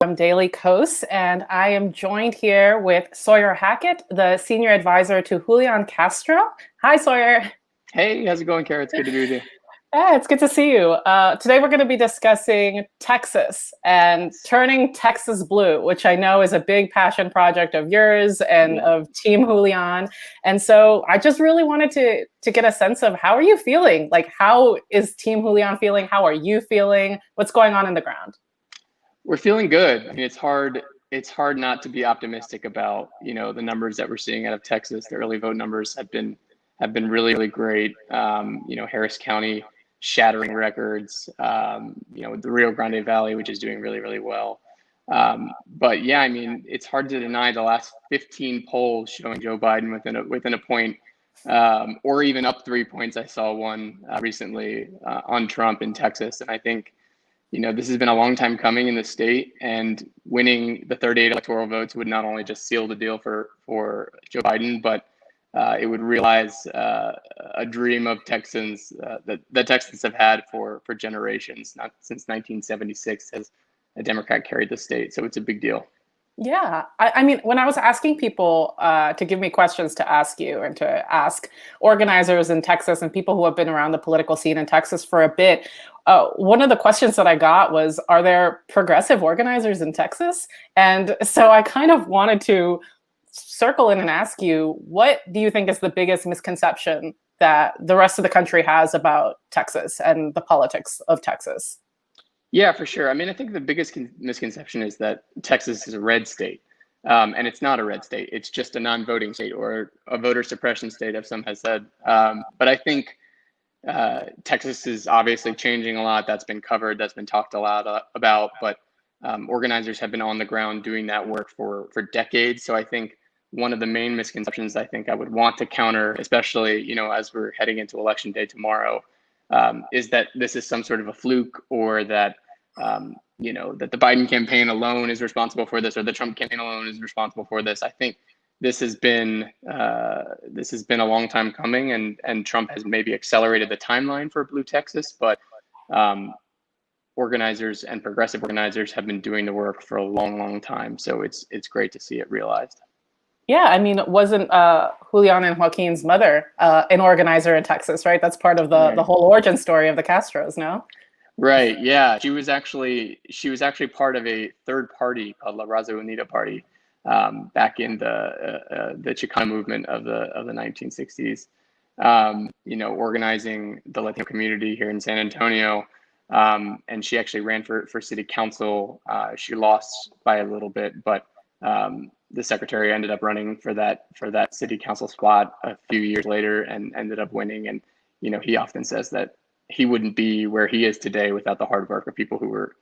from Daily Kos, and I am joined here with Sawyer Hackett, the senior advisor to Julián Castro. Hi, Sawyer. Hey, how's it going, Kara? It's good to be with you. Yeah, it's good to see you. Today we're going to be discussing Texas and turning Texas blue, which I know is a big passion project of yours and of Team Julián. And so I just really wanted to get a sense of how are you feeling? Like, how is Team Julián feeling? How are you feeling? What's going on in the ground? We're feeling good. I mean, it's hard not to be optimistic about, the numbers that we're seeing out of Texas. The early vote numbers have been really, really great. Harris County shattering records, the Rio Grande Valley, which is doing really, really well. But yeah, I mean, it's hard to deny the last 15 polls showing Joe Biden within a point, or even up 3 points. I saw one recently on Trump in Texas. And I think, this has been a long time coming in the state, and winning the 38 electoral votes would not only just seal the deal for Joe Biden, but it would realize a dream of Texans that Texans have had for generations. Not since 1976 has a Democrat carried the state, so it's a big deal. Yeah, I mean, when I was asking people to give me questions to ask you and to ask organizers in Texas and people who have been around the political scene in Texas for a bit, one of the questions that I got was, are there progressive organizers in Texas? And so I kind of wanted to circle in and ask you, what do you think is the biggest misconception that the rest of the country has about Texas and the politics of Texas? Yeah, for sure. I mean, I think the biggest misconception is that Texas is a red state, and it's not a red state. It's just a non-voting state, or a voter suppression state, as some has said. But I think Texas is obviously changing a lot. That's been covered. That's been talked a lot about. But organizers have been on the ground doing that work for decades. So I think one of the main misconceptions I think I would want to counter, especially as we're heading into Election Day tomorrow, is that this is some sort of a fluke, or that that the Biden campaign alone is responsible for this, or the Trump campaign alone is responsible for this. I think this has been a long time coming, and Trump has maybe accelerated the timeline for Blue Texas, but organizers and progressive organizers have been doing the work for a long, long time. So it's great to see it realized. Yeah, I mean, wasn't Julián and Joaquin's mother an organizer in Texas, right? That's part of the whole origin story of the Castros, no? Right. Yeah, she was actually part of a third party called La Raza Unida Party back in the Chicano movement of the 1960s. Organizing the Latino community here in San Antonio, and she actually ran for city council. She lost by a little bit, but the secretary ended up running for that city council spot a few years later and ended up winning. And, he often says that he wouldn't be where he is today without the hard work of people who were,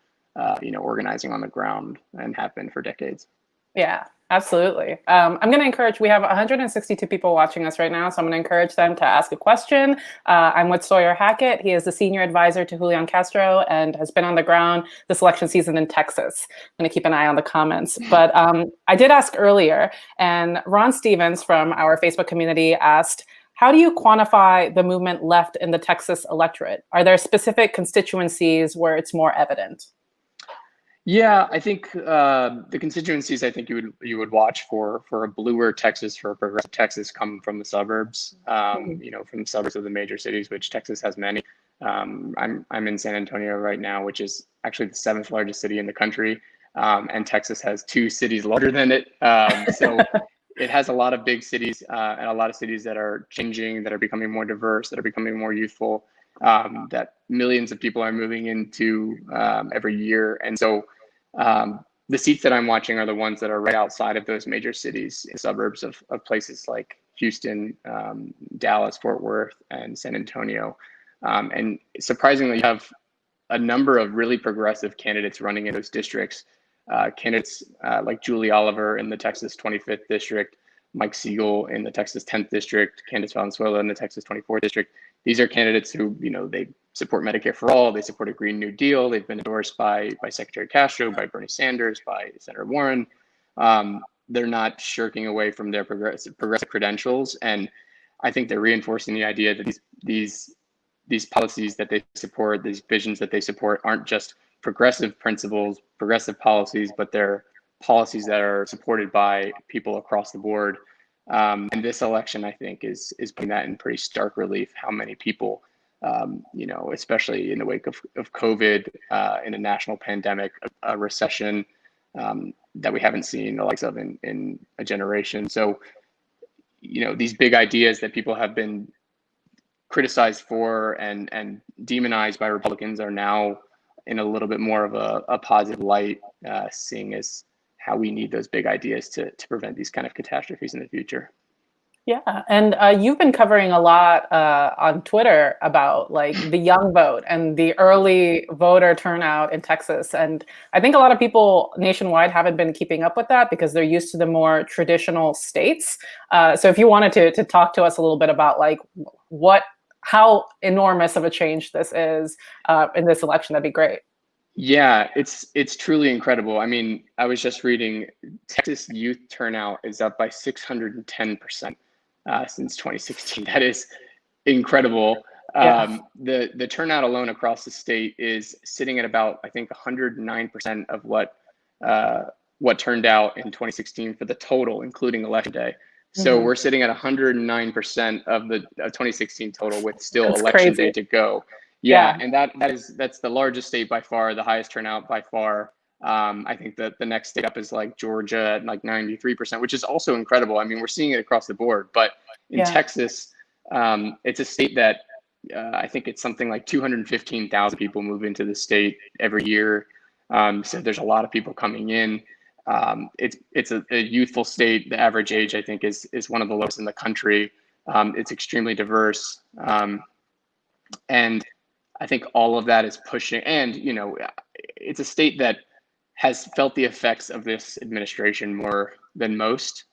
organizing on the ground and have been for decades. Yeah, absolutely. I'm going to encourage, we have 162 people watching us right now, so I'm going to encourage them to ask a question. I'm with Sawyer Hackett. He is the senior advisor to Julián Castro and has been on the ground this election season in Texas. I'm going to keep an eye on the comments. But I did ask earlier, and Ron Stevens from our Facebook community asked, how do you quantify the movement left in the Texas electorate? Are there specific constituencies where it's more evident? Yeah, I think the constituencies I think you would watch for a bluer Texas, for a progressive Texas, come from the suburbs, from the suburbs of the major cities, which Texas has many. I'm in San Antonio right now, which is actually the 7th largest city in the country, and Texas has 2 cities larger than it. So it has a lot of big cities and a lot of cities that are changing, that are becoming more diverse, that are becoming more youthful, that millions of people are moving into every year. And so the seats that I'm watching are the ones that are right outside of those major cities, in suburbs of places like Houston, Dallas, Fort Worth, and San Antonio. And surprisingly, you have a number of really progressive candidates running in those districts. Candidates like Julie Oliver in the Texas 25th district, Mike Siegel in the Texas 10th district, Candace Valenzuela in the Texas 24th district. These are candidates who, they support Medicare for all. They support a Green New Deal. They've been endorsed by Secretary Castro, by Bernie Sanders, by Senator Warren. They're not shirking away from their progressive credentials, and I think they're reinforcing the idea that these policies that they support, these visions that they support, aren't just progressive principles, progressive policies, but they're policies that are supported by people across the board. And this election, I think, is putting that in pretty stark relief, how many people, especially in the wake of COVID, in a national pandemic, a recession that we haven't seen the likes of in a generation. So, these big ideas that people have been criticized for and demonized by Republicans are now in a little bit more of a positive light, seeing as how we need those big ideas to prevent these kind of catastrophes in the future. Yeah, and you've been covering a lot on Twitter about like the young vote and the early voter turnout in Texas. And I think a lot of people nationwide haven't been keeping up with that because they're used to the more traditional states. So if you wanted to talk to us a little bit about like how enormous of a change this is in this election, that'd be great. Yeah, it's truly incredible. I mean, I was just reading Texas youth turnout is up by 610%. Since 2016. That is incredible. Yeah. The turnout alone across the state is sitting at about, I think, 109% of what turned out in 2016 for the total, including election day. So we're sitting at 109% of the 2016 total with still That's election crazy. day to go. Yeah, and that's the largest state by far, the highest turnout by far. I think that the next state up is like Georgia at like 93%, which is also incredible. I mean, we're seeing it across the board, but in Texas, it's a state that I think it's something like 215,000 people move into the state every year. So there's a lot of people coming in. It's a youthful state. The average age, I think, is one of the lowest in the country. It's extremely diverse. And I think all of that is pushing, and it's a state that has felt the effects of this administration more than most,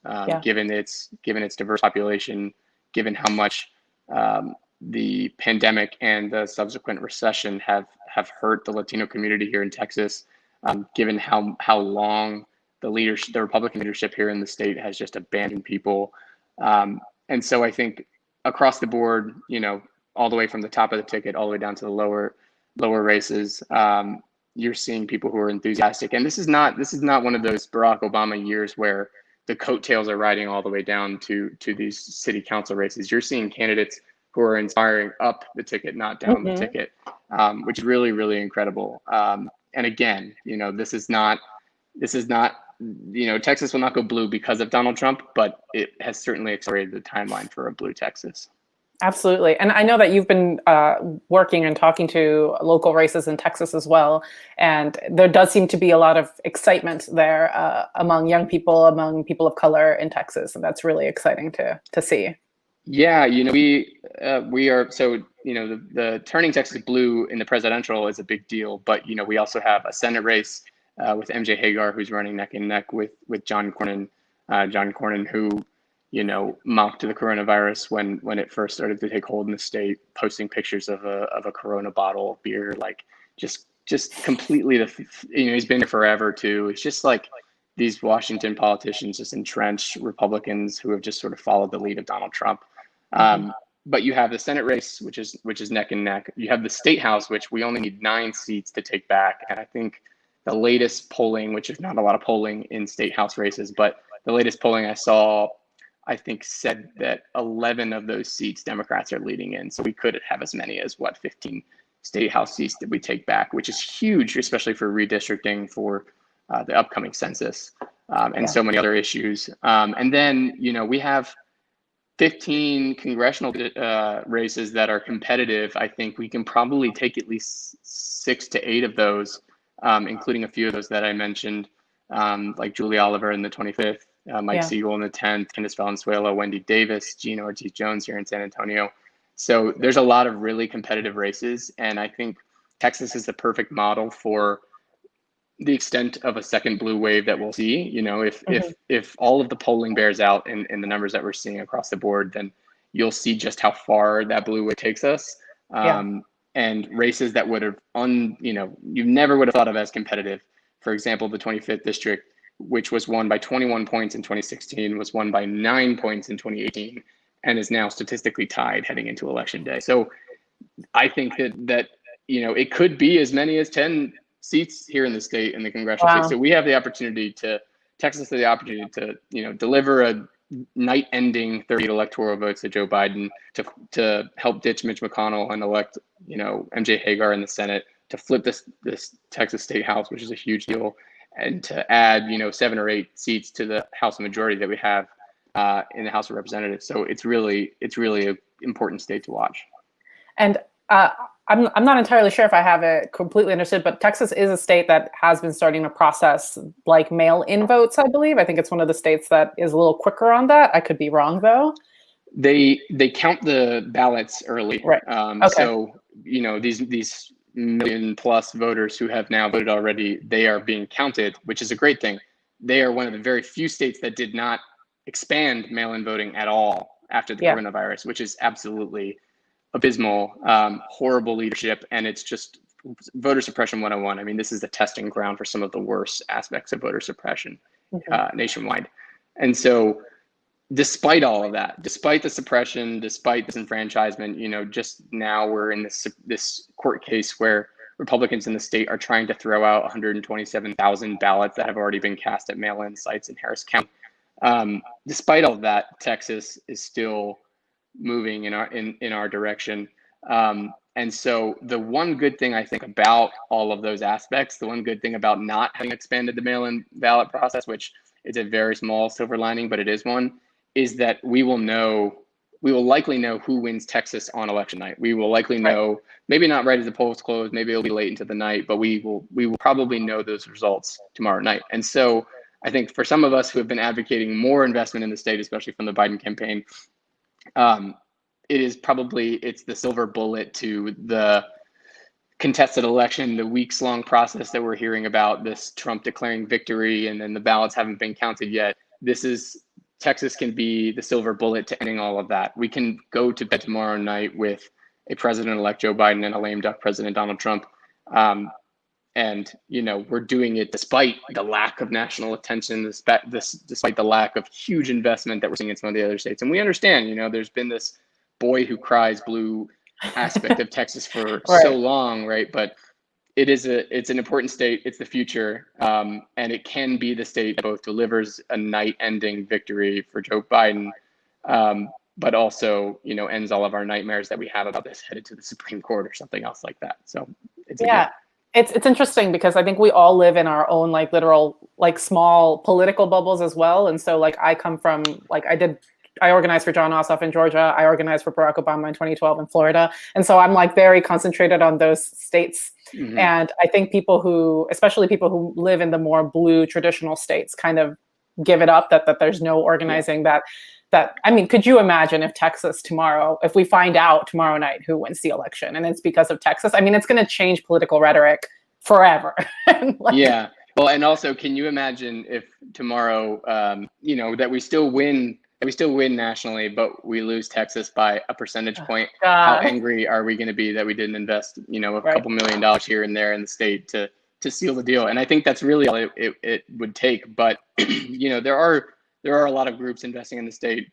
given its diverse population, given how much the pandemic and the subsequent recession have hurt the Latino community here in Texas, given how long the Republican leadership here in the state has just abandoned people. And so I think across the board, all the way from the top of the ticket all the way down to the lower races, you're seeing people who are enthusiastic. And this is not one of those Barack Obama years where the coattails are riding all the way down to these city council races. You're seeing candidates who are inspiring up the ticket, not down the ticket, which is really, really incredible. And again, this is not, Texas will not go blue because of Donald Trump, but it has certainly accelerated the timeline for a blue Texas. Absolutely. And I know that you've been working and talking to local races in Texas as well. And there does seem to be a lot of excitement there among young people, among people of color in Texas. And that's really exciting to see. Yeah, we are, so, the turning Texas blue in the presidential is a big deal. But, we also have a Senate race with MJ Hagar, who's running neck and neck with John Cornyn. John Cornyn, who mocked the coronavirus when it first started to take hold in the state, posting pictures of a Corona bottle of beer, like just completely he's been here forever too. It's just like these Washington politicians just entrench Republicans who have just sort of followed the lead of Donald Trump. But you have the Senate race, which is neck and neck. You have the state house, which we only need 9 seats to take back. And I think the latest polling, which is not a lot of polling in state house races, but the latest polling I saw, I think, said that 11 of those seats Democrats are leading in. So we could have as many as 15 state house seats that we take back, which is huge, especially for redistricting for the upcoming census and so many other issues. And then, we have 15 congressional races that are competitive. I think we can probably take at least 6 to 8 of those, including a few of those that I mentioned, like Julie Oliver in the 25th. Mike Siegel in the 10th, Candace Valenzuela, Wendy Davis, Gina Ortiz-Jones here in San Antonio. So there's a lot of really competitive races. And I think Texas is the perfect model for the extent of a second blue wave that we'll see. If all of the polling bears out in the numbers that we're seeing across the board, then you'll see just how far that blue wave takes us. And races that would have, you never would have thought of as competitive. For example, the 25th district, which was won by 21 points in 2016, was won by 9 points in 2018, and is now statistically tied heading into election day. So I think that it could be as many as 10 seats here in the state, in the congressional state. So we have the opportunity Texas has the opportunity to, deliver a night-ending 30 electoral votes to Joe Biden, to help ditch Mitch McConnell and elect, MJ Hagar in the Senate, to flip this Texas State House, which is a huge deal, and to add, 7 or 8 seats to the House majority that we have in the House of Representatives. So it's really an important state to watch. And I'm not entirely sure if I have it completely understood, but Texas is a state that has been starting to process like mail-in votes, I believe. I think it's one of the states that is a little quicker on that. I could be wrong, though. They count the ballots early. Right. Okay. So, these million-plus voters who have now voted already, they are being counted, which is a great thing. They are one of the very few states that did not expand mail-in voting at all after the coronavirus, which is absolutely abysmal, horrible leadership, and it's just voter suppression 101. I mean, this is the testing ground for some of the worst aspects of voter suppression nationwide. And so despite all of that, despite the suppression, despite disenfranchisement, just now we're in this court case where Republicans in the state are trying to throw out 127,000 ballots that have already been cast at mail-in sites in Harris County. Despite all of that, Texas is still moving in our direction. And so the one good thing I think about all of those aspects, the one good thing about not having expanded the mail-in ballot process, which is a very small silver lining, but it is one, is that we will likely know who wins Texas on election night. We will likely know, maybe not right as the polls close, maybe it'll be late into the night, but we will probably know those results tomorrow night. And so I think for some of us who have been advocating more investment in the state, especially from the Biden campaign, it's the silver bullet to the contested election, the weeks-long process that we're hearing about, this Trump declaring victory, and then the ballots haven't been counted yet. Texas can be the silver bullet to ending all of that. We can go to bed tomorrow night with a president-elect Joe Biden and a lame duck President Donald Trump. And, we're doing it despite the lack of national attention, despite the lack of huge investment that we're seeing in some of the other states. And we understand, there's been this boy who cries blue aspect of Texas for so long, right? But it's an important state. It's the future. And it can be the state that both delivers a night-ending victory for Joe Biden, but also, ends all of our nightmares that we have about this headed to the Supreme Court or something else like that. So It's interesting because I think we all live in our own literal small political bubbles as well. And so I come from I organized for John Ossoff in Georgia. I organized for Barack Obama in 2012 in Florida. And so I'm very concentrated on those states. Mm-hmm. And I think especially people who live in the more blue traditional states kind of give it up that there's no organizing that, I mean, could you imagine if Texas tomorrow, if we find out tomorrow night who wins the election and it's because of Texas? I mean, it's going to change political rhetoric forever. Yeah. Well, and also, can you imagine if tomorrow, that we still win nationally, but we lose Texas by a percentage point? How angry are we going to be that we didn't invest, a couple $1 million here and there in the state to seal the deal? And I think that's really all it would take. But, there are a lot of groups investing in the state.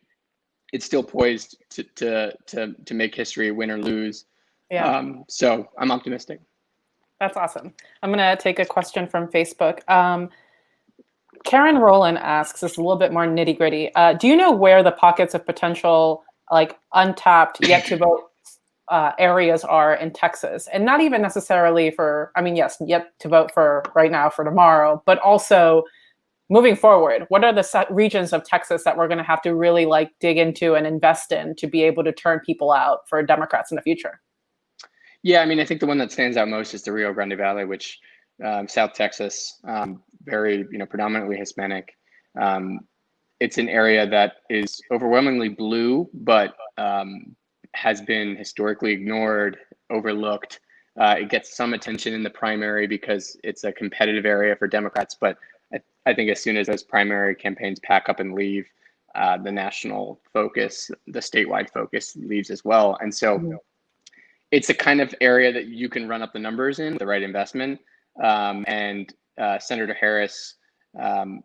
It's still poised to make history, win or lose. Yeah. So I'm optimistic. That's awesome. I'm going to take a question from Facebook. Karen Rowland asks, this is a little bit more nitty gritty. Do you know where the pockets of potential, untapped, yet to vote areas are in Texas? And not even necessarily yet to vote for right now, for tomorrow, but also moving forward, what are the regions of Texas that we're going to have to really dig into and invest in to be able to turn people out for Democrats in the future? Yeah, I mean, I think the one that stands out most is the Rio Grande Valley, which South Texas, very, predominantly Hispanic. It's an area that is overwhelmingly blue, but has been historically ignored, overlooked. It gets some attention in the primary because it's a competitive area for Democrats, but I think as soon as those primary campaigns pack up and leave, the national focus, the statewide focus leaves as well. And so it's a kind of area that you can run up the numbers in with the right investment. And Senator Harris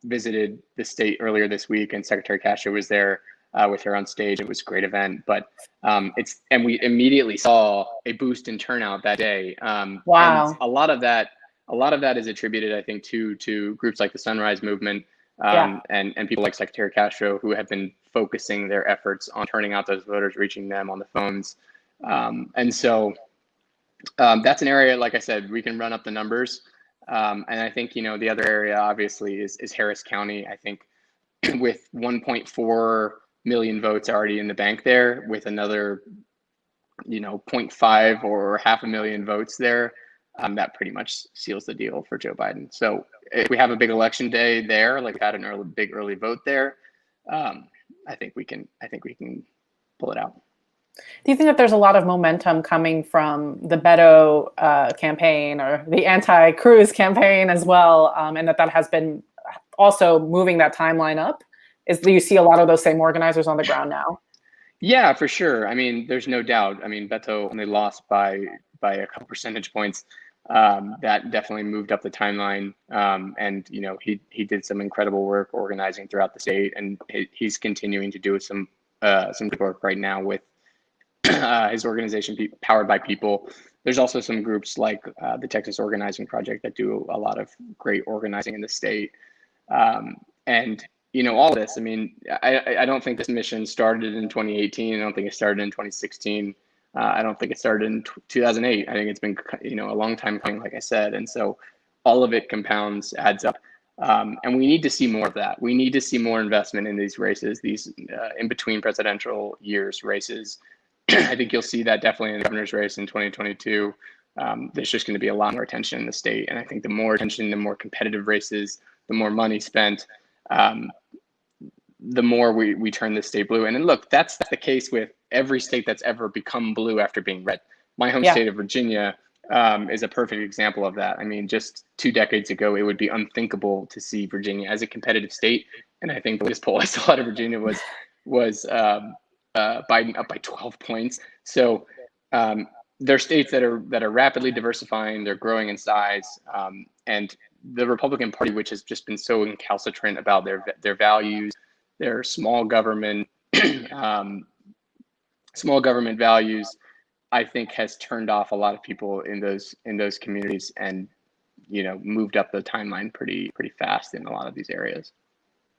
visited the state earlier this week, and Secretary Castro was there with her on stage. It was a great event, but and we immediately saw a boost in turnout that day. Wow. And a lot of that a lot of that is attributed, I think, to groups like the Sunrise Movement, and people like Secretary Castro, who have been focusing their efforts on turning out those voters, reaching them on the phones. And so that's an area, like I said, we can run up the numbers. And I think, the other area obviously is Harris County. I think with 1.4 million votes already in the bank there, with another, 0.5 or half a million votes there, that pretty much seals the deal for Joe Biden. So if we have a big election day there, like we had a big early vote there, I think we can pull it out. Do you think that there's a lot of momentum coming from the Beto campaign or the anti-Cruz campaign as well, and that has been also moving that timeline up? Do you see a lot of those same organizers on the ground now? Yeah, for sure. I mean, there's no doubt. I mean, Beto only lost by a couple percentage points. That definitely moved up the timeline. And he did some incredible work organizing throughout the state, and he's continuing to do some good work right now with his organization, Powered by People. There's also some groups like the Texas Organizing Project that do a lot of great organizing in the state. And all of this, I mean, I don't think this mission started in 2018. I don't think it started in 2016. I don't think it started in 2008. I think it's been, a long time coming, like I said. And so all of it compounds, adds up. And we need to see more of that. We need to see more investment in these races, these in between presidential years races. I think you'll see that definitely in the governor's race in 2022. There's just going to be a lot more attention in the state. And I think the more attention, the more competitive races, the more money spent, the more we turn the state blue. And then look, that's the case with every state that's ever become blue after being red. My home state of Virginia is a perfect example of that. I mean, just 2 decades ago, it would be unthinkable to see Virginia as a competitive state. And I think the latest poll I saw out of Virginia was Biden up by 12 points. So they're states that are rapidly diversifying, they're growing in size, and the Republican Party, which has just been so incalcitrant about their values, their small government values, I think has turned off a lot of people in those communities, and moved up the timeline pretty fast in a lot of these areas.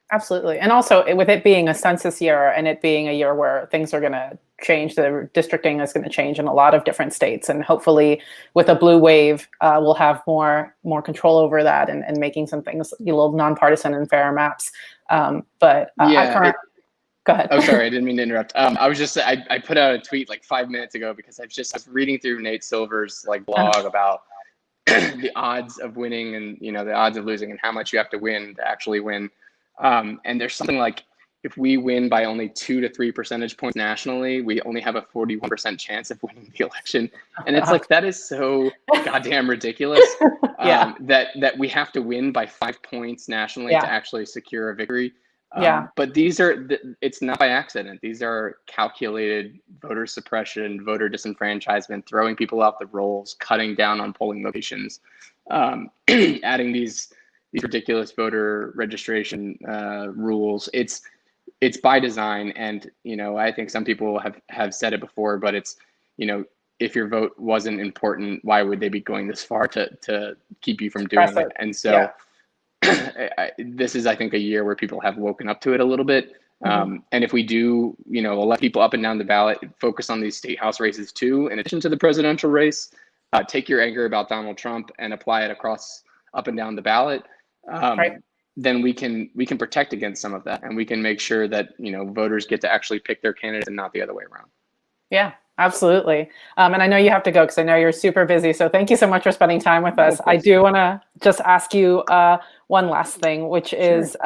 Absolutely. And also with it being a census year and it being a year where things are going to change, the districting is going to change in a lot of different states. And hopefully with a blue wave, we'll have more control over that and making some things a little nonpartisan and fair maps. Go ahead. Oh, sorry, I didn't mean to interrupt. I was just, I put out a tweet like 5 minutes ago because I was reading through Nate Silver's blog about the odds of winning and, the odds of losing and how much you have to win to actually win. And there's something like, if we win by only 2 to 3 percentage points nationally, we only have a 41% chance of winning the election. And it's like, that is so goddamn ridiculous. That we have to win by 5 points nationally to actually secure a victory. But it's not by accident. These are calculated voter suppression, voter disenfranchisement, throwing people off the rolls, cutting down on polling locations, adding these ridiculous voter registration rules. It's by design. And, I think some people have said it before, but it's, if your vote wasn't important, why would they be going this far to keep you from doing it? And so this is, I think, a year where people have woken up to it a little bit. And if we do, let people up and down the ballot focus on these state house races too, in addition to the presidential race, take your anger about Donald Trump and apply it across up and down the ballot. Then we can protect against some of that, and we can make sure that voters get to actually pick their candidates and not the other way around. Yeah, absolutely. And I know you have to go because I know you're super busy. So thank you so much for spending time with us. I do want to just ask you one last thing, which is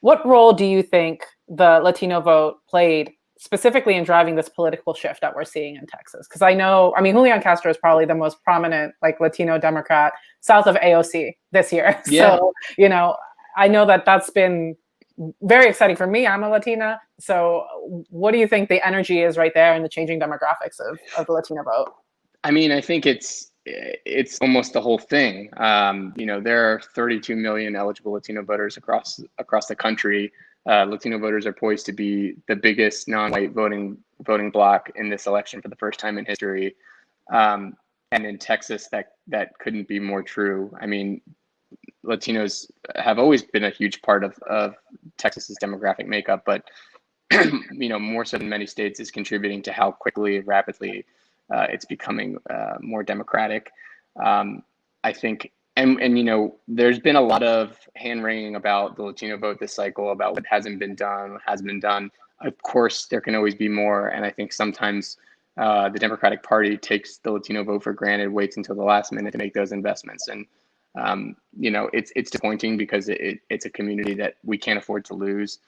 what role do you think the Latino vote played specifically in driving this political shift that we're seeing in Texas? Because Julián Castro is probably the most prominent Latino Democrat south of AOC this year. Yeah. So, I know that's been very exciting for me. I'm a Latina. So what do you think the energy is right there in the changing demographics of the Latino vote? I mean, I think it's almost the whole thing. There are 32 million eligible Latino voters across the country. Latino voters are poised to be the biggest non-white voting bloc in this election for the first time in history. And in Texas, that couldn't be more true. I mean, Latinos have always been a huge part of Texas's demographic makeup, but more so than many states, is contributing to how quickly and rapidly it's becoming more democratic. I think, and there's been a lot of hand wringing about the Latino vote this cycle, about what hasn't been done, what has been done. Of course, there can always be more, and I think sometimes the Democratic Party takes the Latino vote for granted, waits until the last minute to make those investments, and it's disappointing because it's a community that we can't afford to lose,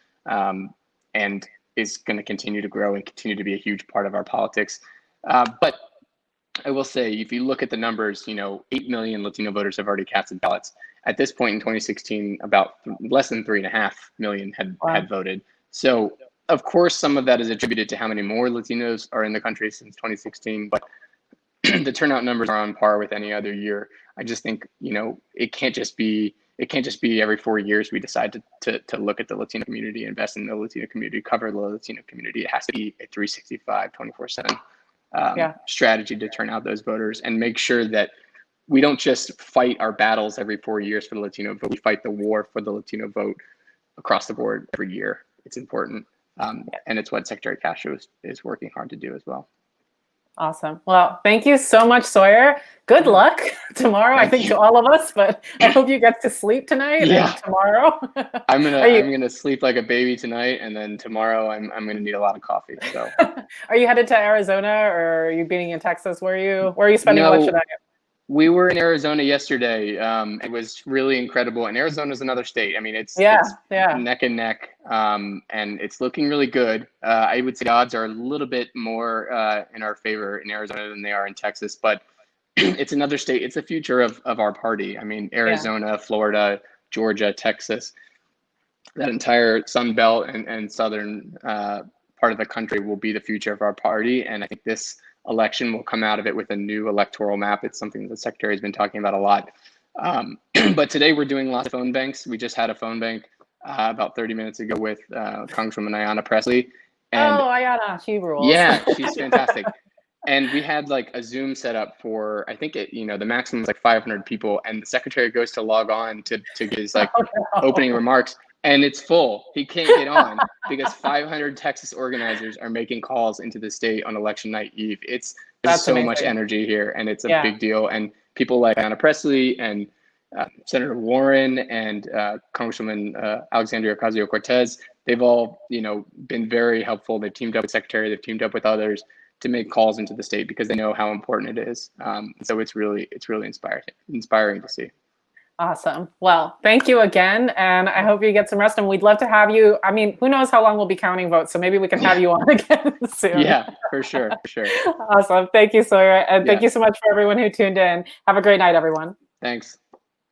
and is going to continue to grow and continue to be a huge part of our politics. But I will say, if you look at the numbers, 8 million Latino voters have already casted ballots. At this point in 2016, about less than 3.5 million had voted. So, of course, some of that is attributed to how many more Latinos are in the country since 2016, but the turnout numbers are on par with any other year. I just think, it can't just be every 4 years we decide to look at the Latino community, invest in the Latino community, cover the Latino community. It has to be a 365, 24/7 strategy to turn out those voters and make sure that we don't just fight our battles every 4 years for the Latino vote. We fight the war for the Latino vote across the board every year. It's important. And it's what Secretary Castro is working hard to do as well. Awesome. Well, thank you so much, Sawyer. Good luck tomorrow, I think, to all of us, but I hope you get to sleep tonight and tomorrow. I'm gonna sleep like a baby tonight, and then tomorrow I'm gonna need a lot of coffee. So are you headed to Arizona, or are you being in Texas? Where are you spending lunch tonight? We were in Arizona yesterday. It was really incredible. And Arizona is another state. I mean, it's neck and neck, and it's looking really good. I would say the odds are a little bit more in our favor in Arizona than they are in Texas, but it's another state. It's the future of our party. I mean, Arizona, Florida, Georgia, Texas, that entire Sun Belt and southern part of the country will be the future of our party. And I think this election will come out of it with a new electoral map. It's something the secretary has been talking about a lot. But today we're doing lots of phone banks. We just had a phone bank about 30 minutes ago with Congresswoman Ayanna Pressley. And Ayanna, she rules. Yeah, she's fantastic. And we had like a Zoom set up for, I think the maximum is like 500 people. And the secretary goes to log on to give his opening remarks. And it's full. He can't get on because 500 Texas organizers are making calls into the state on election night eve. There's so much energy here, and it's a big deal. And people like Ayanna Pressley and Senator Warren and Congresswoman Alexandria Ocasio-Cortez, they've all been very helpful. They've teamed up with Secretary. They've teamed up with others to make calls into the state because they know how important it is. So it's really inspiring to see. Awesome. Well, thank you again. And I hope you get some rest. And we'd love to have you. I mean, who knows how long we'll be counting votes. So maybe we can have you on again soon. Yeah, for sure. Awesome. Thank you, Sawyer. And thank you so much for everyone who tuned in. Have a great night, everyone. Thanks.